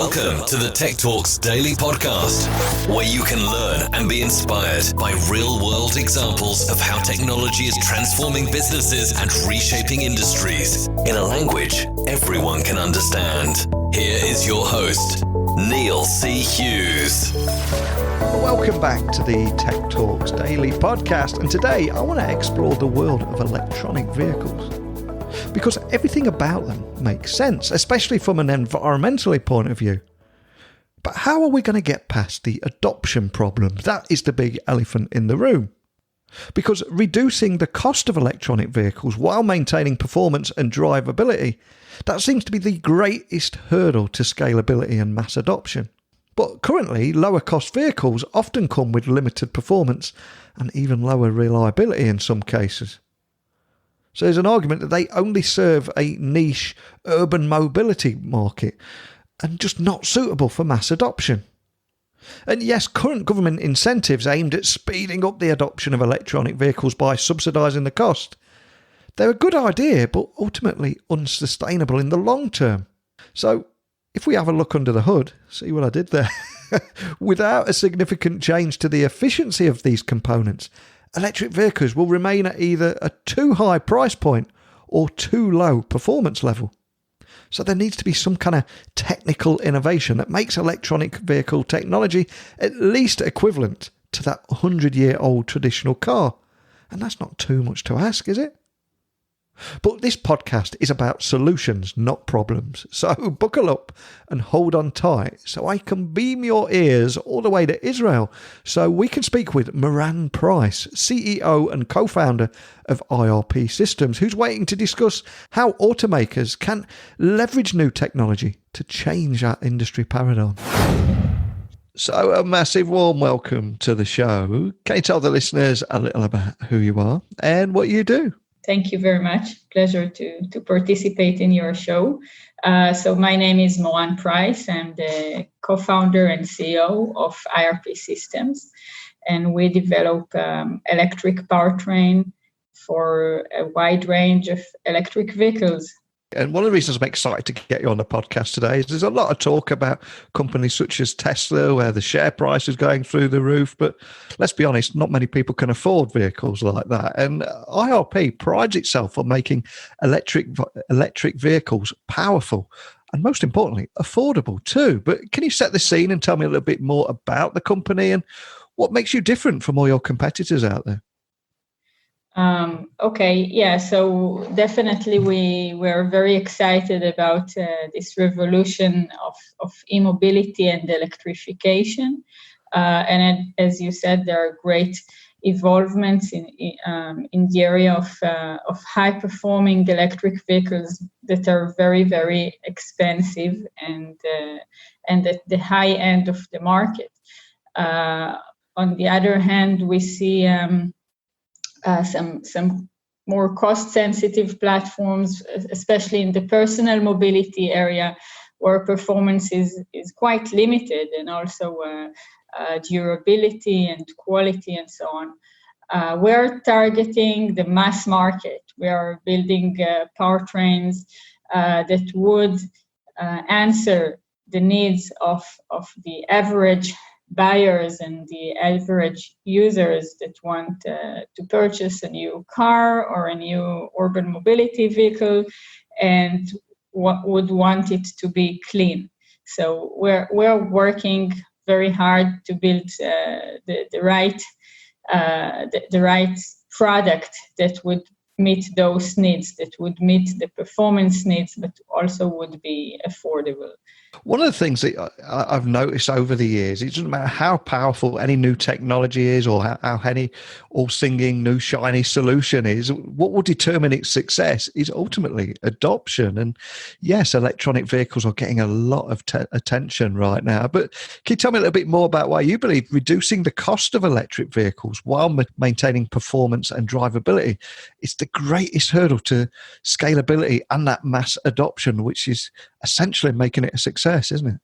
Welcome to the Tech Talks Daily Podcast, where you can learn and be inspired by real-world examples of how technology is transforming businesses and reshaping industries in a language everyone can understand. Here is your host, Neil C. Hughes. Welcome back to the Tech Talks Daily Podcast, and today I want to explore the world of electronic vehicles. Because everything about them makes sense, especially from an environmentally point of view. But how are we going to get past the adoption problem? That is the big elephant in the room. Because reducing the cost of electronic vehicles while maintaining performance and drivability, that seems to be the greatest hurdle to scalability and mass adoption. But currently, lower cost vehicles often come with limited performance and even lower reliability in some cases. So there's an argument that they only serve a niche urban mobility market and just not suitable for mass adoption. And yes, current government incentives aimed at speeding up the adoption of electronic vehicles by subsidising the cost. They're a good idea, but ultimately unsustainable in the long term. So if we have a look under the hood, see what I did there, without a significant change to the efficiency of these components, electric vehicles will remain at either a too high price point or too low performance level. So there needs to be some kind of technical innovation that makes electronic vehicle technology at least equivalent to that 100-year-old traditional car. And that's not too much to ask, is it? But this podcast is about solutions, not problems. So buckle up and hold on tight so I can beam your ears all the way to Israel so we can speak with Moran Price, CEO and co-founder of IRP Systems, who's waiting to discuss how automakers can leverage new technology to change our industry paradigm. So a massive warm welcome to the show. Can you tell the listeners a little about who you are and what you do? Thank you very much. Pleasure to participate in your show. So my name is Moran Price. I'm the co-founder and CEO of IRP Systems, and we develop electric powertrain for a wide range of electric vehicles. And one of the reasons I'm excited to get you on the podcast today is there's a lot of talk about companies such as Tesla, where the share price is going through the roof. But let's be honest, not many people can afford vehicles like that. And IRP prides itself on making electric vehicles powerful and, most importantly, affordable too. But can you set the scene and tell me a little bit more about the company and what makes you different from all your competitors out there? So definitely we're very excited about this revolution of e-mobility and electrification. And as you said, there are great evolvments in the area of high-performing electric vehicles that are very, very expensive and at the high end of the market. On the other hand, we see some more cost-sensitive platforms, especially in the personal mobility area, where performance is quite limited, and also durability and quality and so on. We're targeting the mass market. We are building powertrains that would answer the needs of the average buyers and the average users that want to purchase a new car or a new urban mobility vehicle and would want it to be clean. So we're working very hard to build the right product that would meet those needs, that would meet the performance needs, but also would be affordable. One of the things that I've noticed over the years, it doesn't matter how powerful any new technology is or how any all-singing new shiny solution is, what will determine its success is ultimately adoption. And yes, electronic vehicles are getting a lot of attention right now. But can you tell me a little bit more about why you believe reducing the cost of electric vehicles while maintaining performance and drivability is the greatest hurdle to scalability and that mass adoption, which is essentially making it a success, isn't it?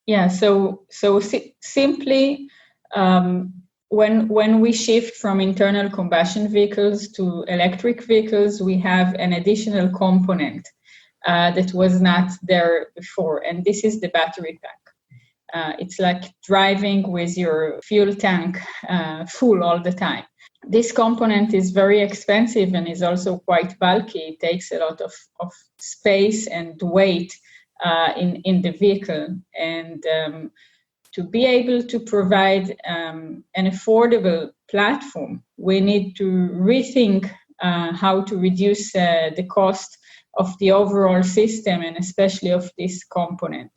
Yeah. So simply, when we shift from internal combustion vehicles to electric vehicles, we have an additional component that was not there before, and this is the battery pack. It's like driving with your fuel tank full all the time. This component is very expensive and is also quite bulky. It takes a lot of space and weight in the vehicle. And to be able to provide an affordable platform, we need to rethink how to reduce the cost of the overall system and especially of this component.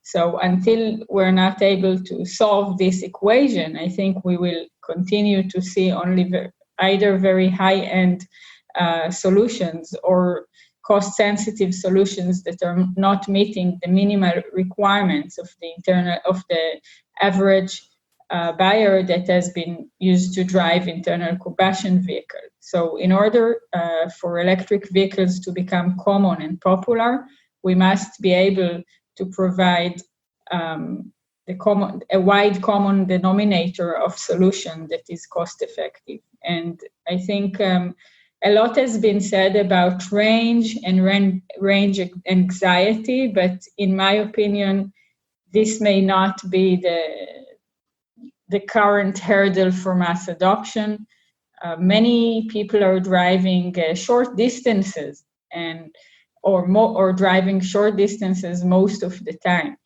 So until we're not able to solve this equation, I think we will continue to see only either very high-end solutions or cost-sensitive solutions that are not meeting the minimal requirements of the average buyer that has been used to drive internal combustion vehicles. So in order for electric vehicles to become common and popular, we must be able to provide a wide common denominator of solution that is cost effective. And I think a lot has been said about range and range anxiety, but in my opinion, this may not be the current hurdle for mass adoption. Many people are driving short distances or driving short distances most of the time.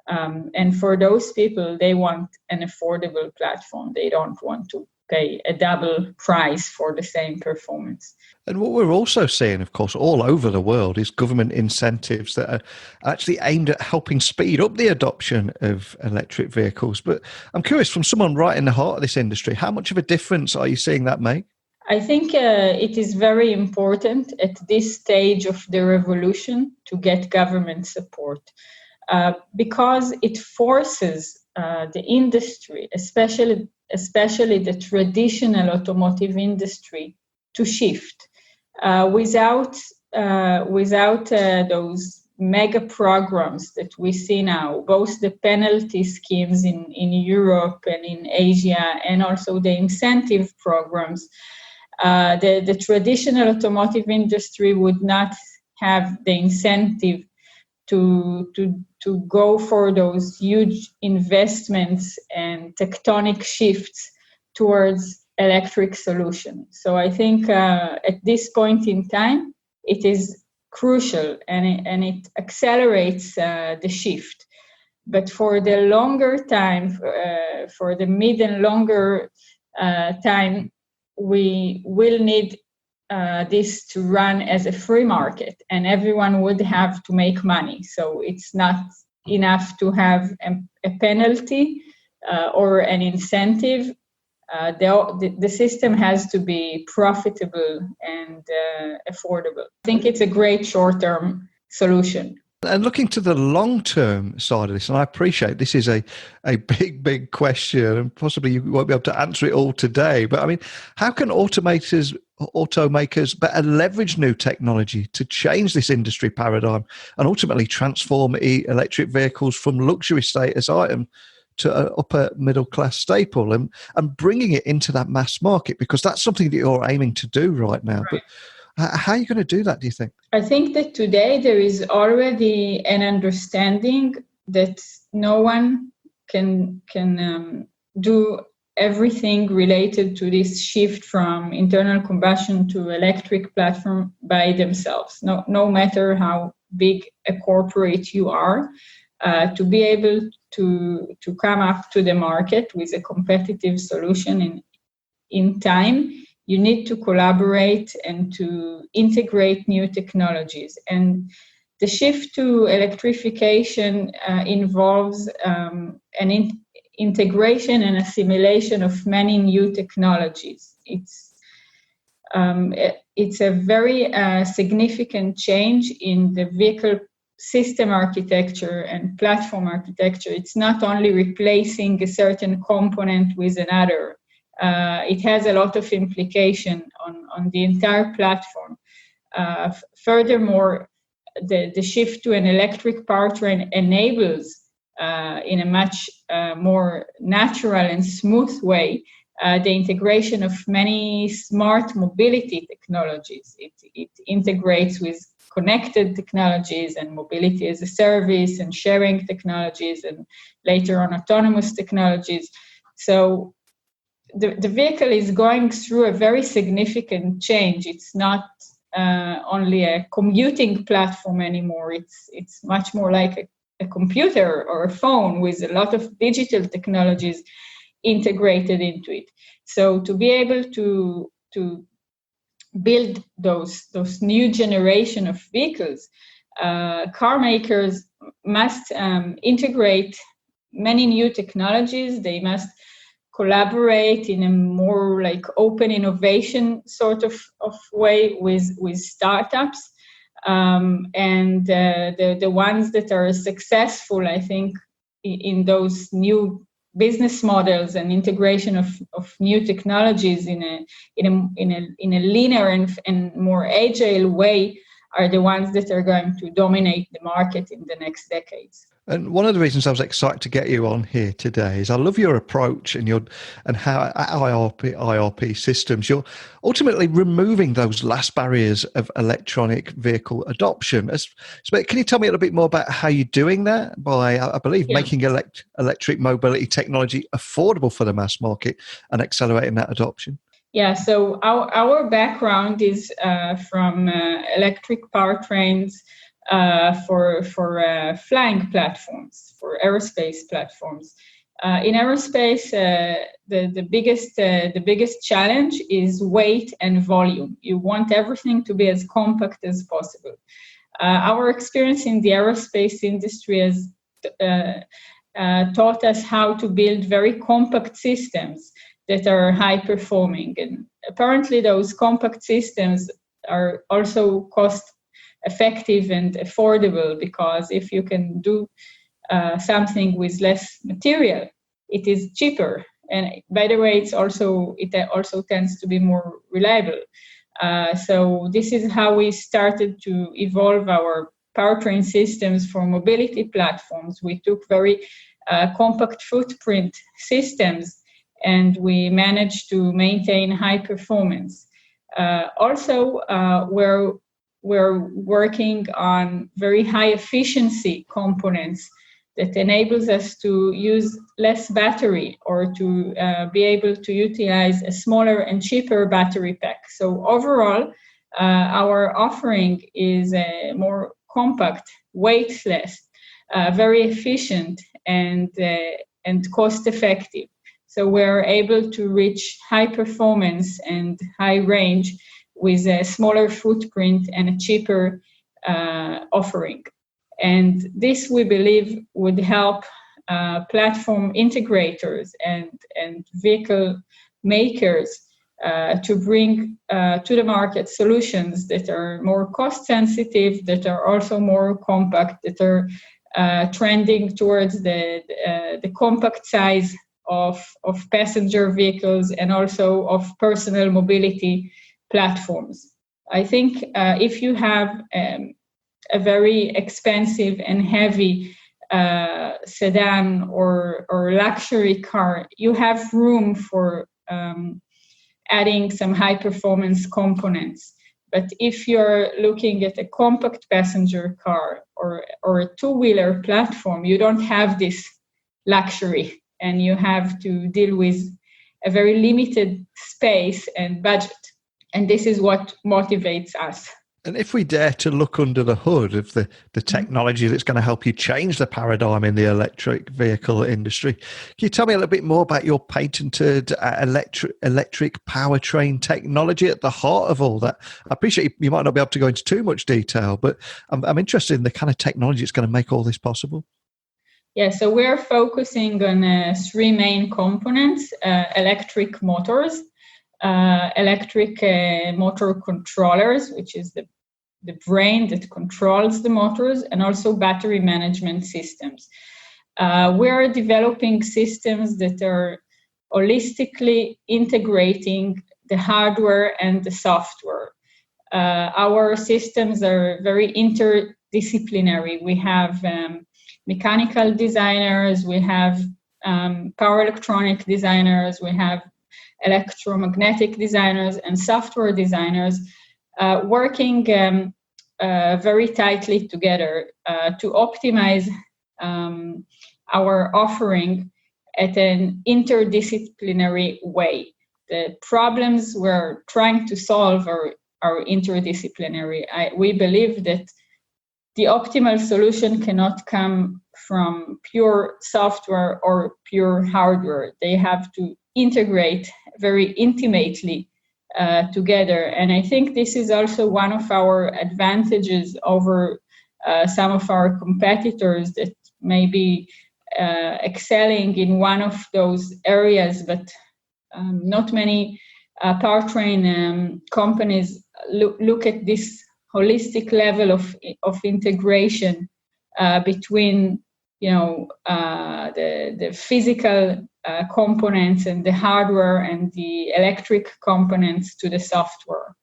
And for those people, they want an affordable platform. They don't want to pay a double price for the same performance. And what we're also seeing, of course, all over the world is government incentives that are actually aimed at helping speed up the adoption of electric vehicles. But I'm curious, from someone right in the heart of this industry, how much of a difference are you seeing that make? I think it is very important at this stage of the revolution to get government support because it forces the industry, especially the traditional automotive industry, to shift. Without those mega programs that we see now, both the penalty schemes in Europe and in Asia, and also the incentive programs, the traditional automotive industry would not have the incentive to go for those huge investments and tectonic shifts towards electric solutions. So I think at this point in time, it is crucial and it accelerates the shift. But for the longer time, for the mid and longer time, we will need this to run as a free market, and everyone would have to make money. So it's not enough to have a penalty or an incentive. The system has to be profitable and affordable. I think it's a great short-term solution. And looking to the long-term side of this, and I appreciate this is a big question, and possibly you won't be able to answer it all today, but I mean, how can automakers better leverage new technology to change this industry paradigm and ultimately transform electric vehicles from luxury status item to an upper middle class staple and bringing it into that mass market? Because that's something that you're aiming to do right now. Right. But how are you going to do that, do you think? I think that today there is already an understanding that no one can do everything related to this shift from internal combustion to electric platform by themselves. No matter how big a corporate you are, to be able to come up to the market with a competitive solution in time, you need to collaborate and to integrate new technologies. And the shift to electrification involves an integration and assimilation of many new technologies. It's a very significant change in the vehicle system architecture and platform architecture. It's not only replacing a certain component with another. It has a lot of implication on the entire platform. Furthermore, the shift to an electric powertrain enables, in a much more natural and smooth way, the integration of many smart mobility technologies. It integrates with connected technologies and mobility as a service and sharing technologies and later on autonomous technologies. So the vehicle is going through a very significant change. It's not only a commuting platform anymore. It's much more like a computer or a phone with a lot of digital technologies integrated into it. So to be able to build those new generation of vehicles, car makers must integrate many new technologies. They must collaborate in a more like open innovation sort of way with startups. And the ones that are successful, I think, in those new business models and integration of new technologies in a leaner and more agile way are the ones that are going to dominate the market in the next decades. And one of the reasons I was excited to get you on here today is I love your approach and how at IRP systems, you're ultimately removing those last barriers of electronic vehicle adoption. So can you tell me a little bit more about how you're doing that by, I believe, making electric mobility technology affordable for the mass market and accelerating that adoption? Yeah, so our background is from electric powertrains, for flying platforms, for aerospace platforms. In aerospace, the biggest challenge is weight and volume. You want everything to be as compact as possible. Our experience in the aerospace industry has taught us how to build very compact systems that are high performing, and apparently those compact systems are also cost effective and affordable, because if you can do something with less material, it is cheaper. And by the way, it also tends to be more reliable. So this is how we started to evolve our powertrain systems for mobility platforms. We took very compact footprint systems, and we managed to maintain high performance. Also, we're working on very high efficiency components that enables us to use less battery, or to be able to utilize a smaller and cheaper battery pack. So overall, our offering is a more compact, weightless, very efficient, and cost effective. So we're able to reach high performance and high range with a smaller footprint and a cheaper offering. And this, we believe, would help platform integrators and vehicle makers to bring to the market solutions that are more cost sensitive, that are also more compact, that are trending towards the compact size of passenger vehicles and also of personal mobility platforms. I think if you have a very expensive and heavy sedan or luxury car, you have room for adding some high performance components. But if you're looking at a compact passenger car or a two-wheeler platform, you don't have this luxury, and you have to deal with a very limited space and budget. And this is what motivates us. And if we dare to look under the hood of the technology that's going to help you change the paradigm in the electric vehicle industry, can you tell me a little bit more about your patented electric powertrain technology at the heart of all that? I appreciate you might not be able to go into too much detail, but I'm interested in the kind of technology that's going to make all this possible. Yeah, so we're focusing on three main components: electric motors, electric motor controllers, which is the brain that controls the motors, and also battery management systems. We're developing systems that are holistically integrating the hardware and the software. Our systems are very interdisciplinary. We have mechanical designers, we have power electronic designers, we have electromagnetic designers and software designers working very tightly together to optimize our offering at an interdisciplinary way. The problems we're trying to solve are interdisciplinary. We believe that the optimal solution cannot come from pure software or pure hardware. They have to integrate very intimately together. And I think this is also one of our advantages over some of our competitors that may be excelling in one of those areas, but not many powertrain companies look at this holistic level of integration between the physical components and the hardware and the electric components to the software.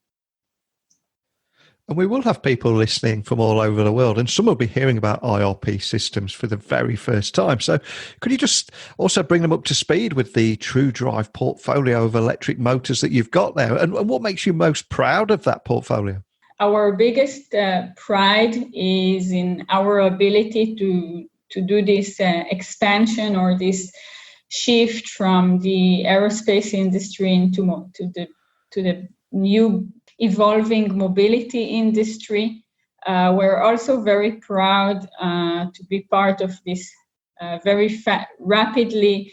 And we will have people listening from all over the world, and some will be hearing about IRP systems for the very first time. So could you just also bring them up to speed with the TrueDrive portfolio of electric motors that you've got there? And what makes you most proud of that portfolio? Our biggest pride is in our ability to do this expansion or this shift from the aerospace industry into the new evolving mobility industry. We're also very proud to be part of this very rapidly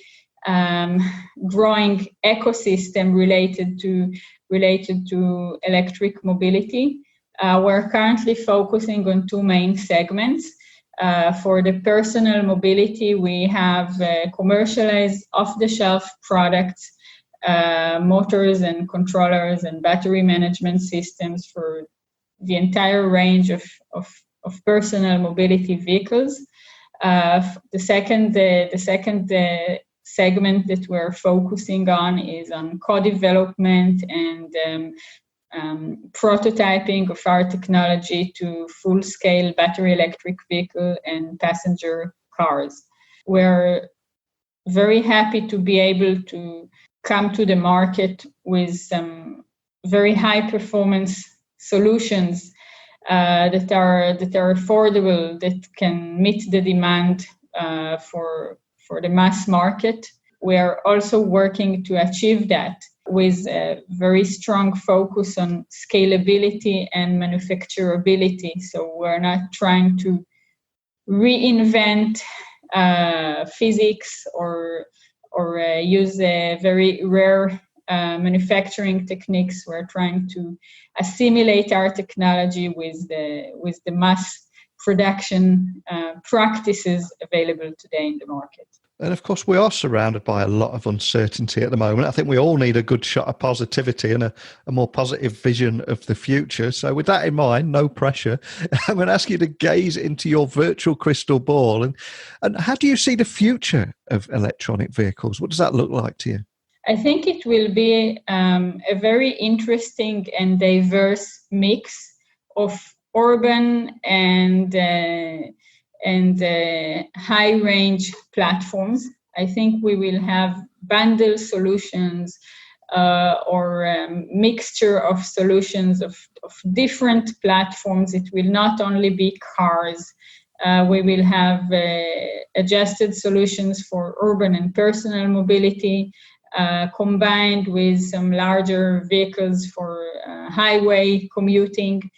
growing ecosystem related to electric mobility. We're currently focusing on two main segments. For the personal mobility, we have commercialized off-the-shelf products, motors and controllers and battery management systems for the entire range of personal mobility vehicles. The second segment that we're focusing on is on co-development and prototyping of our technology to full-scale battery electric vehicle and passenger cars. We're very happy to be able to come to the market with some very high-performance solutions that are affordable, that can meet the demand for the mass market. We are also working to achieve that with a very strong focus on scalability and manufacturability. So we're not trying to reinvent physics or use very rare manufacturing techniques. We're trying to assimilate our technology with the mass production practices available today in the market. And of course, we are surrounded by a lot of uncertainty at the moment. I think we all need a good shot of positivity and a more positive vision of the future. So with that in mind, no pressure, I'm going to ask you to gaze into your virtual crystal ball. And how do you see the future of electronic vehicles? What does that look like to you? I think it will be a very interesting and diverse mix of urban and high-range platforms. I think we will have bundle solutions or mixture of solutions of different platforms. It will not only be cars. We will have adjusted solutions for urban and personal mobility, combined with some larger vehicles for highway commuting.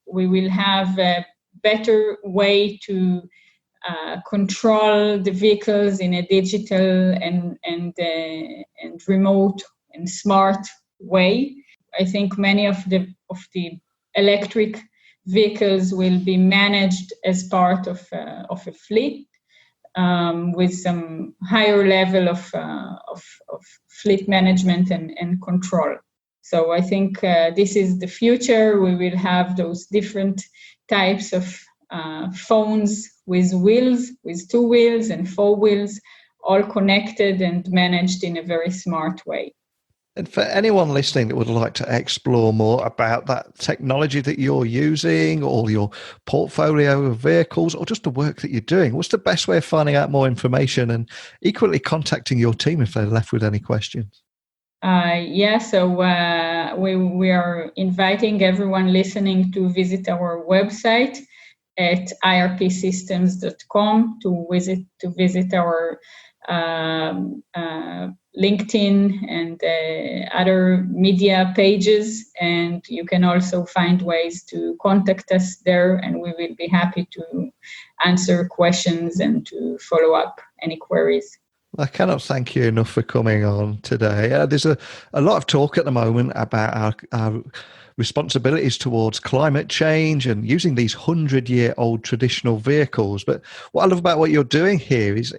We will have a better way to control the vehicles in a digital and remote and smart way. I think many of the electric vehicles will be managed as part of a fleet with some higher level of fleet management and control. So I think this is the future. We will have those different types of phones with wheels, with 2 wheels and 4 wheels, all connected and managed in a very smart way. And for anyone listening that would like to explore more about that technology that you're using, or your portfolio of vehicles, or just the work that you're doing, what's the best way of finding out more information and equally contacting your team if they're left with any questions? So we are inviting everyone listening to visit our website at irpsystems.com to visit our LinkedIn and other media pages, and you can also find ways to contact us there, and we will be happy to answer questions and to follow up any queries. I cannot thank you enough for coming on today. There's a lot of talk at the moment about our responsibilities towards climate change and using these 100-year-old traditional vehicles. But what I love about what you're doing here is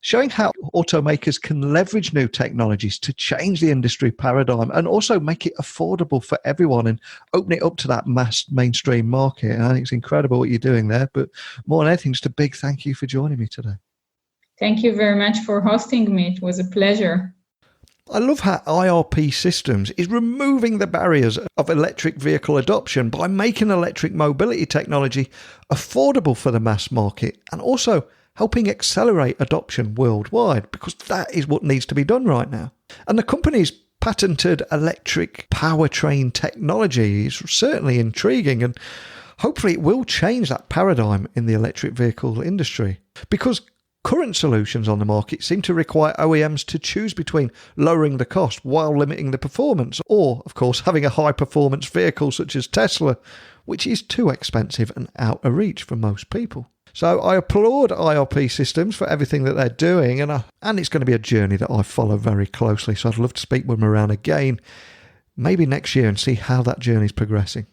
showing how automakers can leverage new technologies to change the industry paradigm and also make it affordable for everyone and open it up to that mainstream market. And I think it's incredible what you're doing there. But more than anything, just a big thank you for joining me today. Thank you very much for hosting me. It was a pleasure. I love how IRP Systems is removing the barriers of electric vehicle adoption by making electric mobility technology affordable for the mass market and also helping accelerate adoption worldwide, because that is what needs to be done right now. And the company's patented electric powertrain technology is certainly intriguing, and hopefully it will change that paradigm in the electric vehicle industry, because current solutions on the market seem to require OEMs to choose between lowering the cost while limiting the performance, or, of course, having a high-performance vehicle such as Tesla, which is too expensive and out of reach for most people. So I applaud IRP Systems for everything that they're doing, and it's going to be a journey that I follow very closely, so I'd love to speak with them around again, maybe next year, and see how that journey's progressing.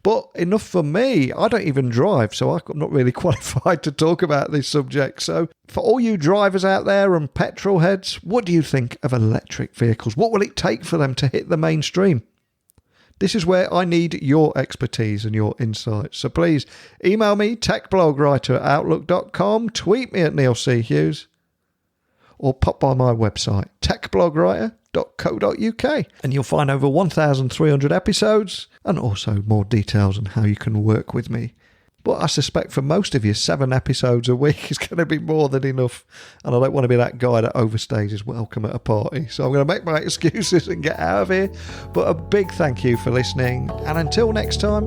But enough for me. I don't even drive, so I'm not really qualified to talk about this subject. So for all you drivers out there and petrol heads, what do you think of electric vehicles? What will it take for them to hit the mainstream? This is where I need your expertise and your insights. So please email me, techblogwriter@outlook.com, tweet me at Neil C. Hughes, or pop by my website, techblogwriter.co.uk, and you'll find over 1,300 episodes and also more details on how you can work with me. But I suspect for most of you, 7 episodes a week is going to be more than enough, and I don't want to be that guy that overstays his welcome at a party. So I'm going to make my excuses and get out of here. But a big thank you for listening, and until next time,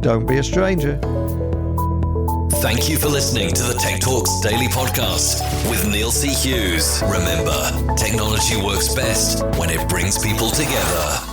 don't be a stranger. Thank you for listening to the Tech Talks Daily Podcast with Neil C. Hughes. Remember, technology works best when it brings people together.